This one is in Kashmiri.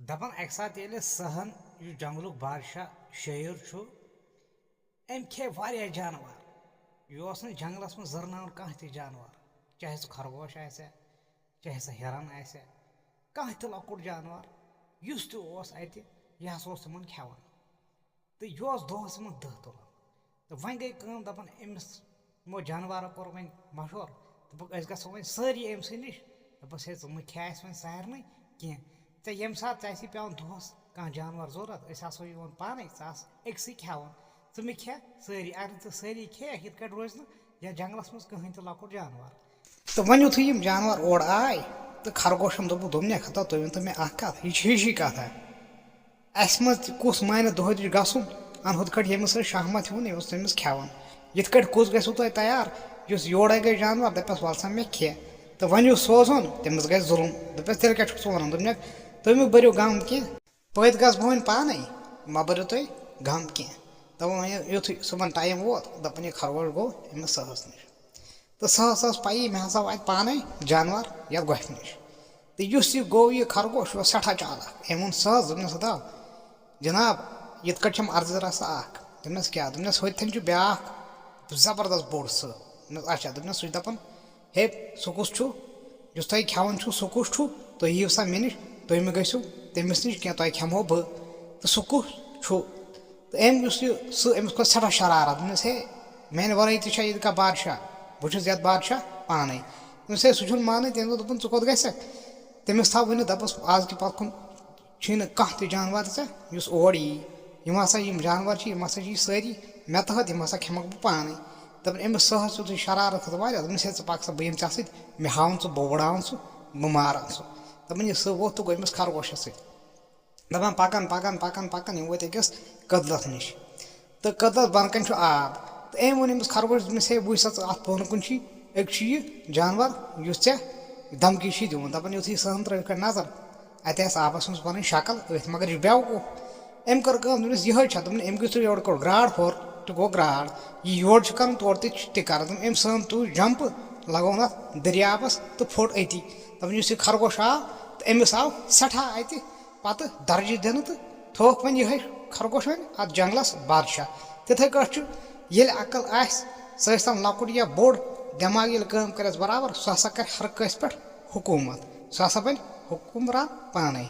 दपन अक सात ये सहन जंगलुक बादशाह शेर अम खे वारिया जानवर यह जंगलस में जरनान कह जानवर चाहे सह खरगोश चाहे सह हिरन कह लकुट जानवर युस तत यह तिमन खेवान तो यह दोहस यमन दह तुलान तो वन गई दपन अमिस यमो जानवर core one मशवर Deepak go one सारी अम निश दपस है मह खे वन सारे कह ऐ ये सात पे दोहस कह जानवर जरूरत वन पाने अक्स खेवान च मे खे सारी अगर च सारी खे ये रोज ना जंगलस मज कहें तो लकुट जानवर तो वन युथ यम जानवर ओर आय तो खरगोशम दोपन खता तुम वन मे कत यह हिशी कथ अस मज कुस मान दोह गुन अन हुत कट यमिस शहमत हून यह तमिस खेवान ये कुस गु तुम तैयार इस योड़े गई जानवर दपस वल सा मे खे तो वन सोजन तमिस गई जुलम दपस तेल क्या वन दोपन तुम बरो गम कह पत गस बह पाने मा बरो तुम गम कह तो युथ सुबह टाइम वोत दपन यह खरगोश गो अमिस सहस नश तो सहस पी मे हसा वात पाने जानवर ये गुफ नश तो यह गो यह खरगोश यह सठा चालाक अम वो सहस दोपनस दा जनाब ये कम अर्ज रसा दोपनस क्या दोपनस हथन ब्या जबरदस्त बोड़ सह अच्छा दोपनस सह दपान हे सह कुस जुस तुम खेवान सह कुस तुम यीव सा मे नश तुम गो तमिस नश कह तुम खेमो बह तो सह कुस तो अमिस खो सठा शरारत दोपनस हे मेन वर तह बादशाह बहुत ये बादशाह पाने दोपनस हे सह मान तम दोपन च कोत गक तमिस थव वन दपस आज कि पत कुन कह त जानवर ऐस ओर यी हसा जानवर यम हसा सारी मे तहत यम हसा खेमक बह पाने दपन अमिस सहस युथ शरारत वारिया दोपनस हे पक सा बह चे मे हावन बह उड़ान बह मारान दपन यह सह वोत तो गो अमिस खरगोशस दपान पकन पकन पकन पकन यम वो अकिस कदलत नश तो कदलत बन कन आब तो अम वो अमिस खरगोश दोपनस हे वो सा अत बोन कुन यह जानवर इस धमकी दिवन दपान युथ सहन त्र नजर अत आबस मज पन शक्ल अथ मगर यह बेवकूफ अम कर दोपनस यह दोपन अम गो योर कोर ग्राड़ फोर तो गो ग्राड़ यह योर कर तोर तर दोपन अम सहन तु जंप लगोन अत दरियाबस तो फोट अति दपन यह खरगोश आव तो अमिस आव सठा अत पत दर्ज दिन तो थोक वन यह खरगोश वन अत जंगलस बादशाह तिथे कट ये अकल आम लकुट या बोड़ दिमाग ये कर बराबर सह हसा कर हर कस पे हुकूमत सह हसा बन हुकुमरान पाने।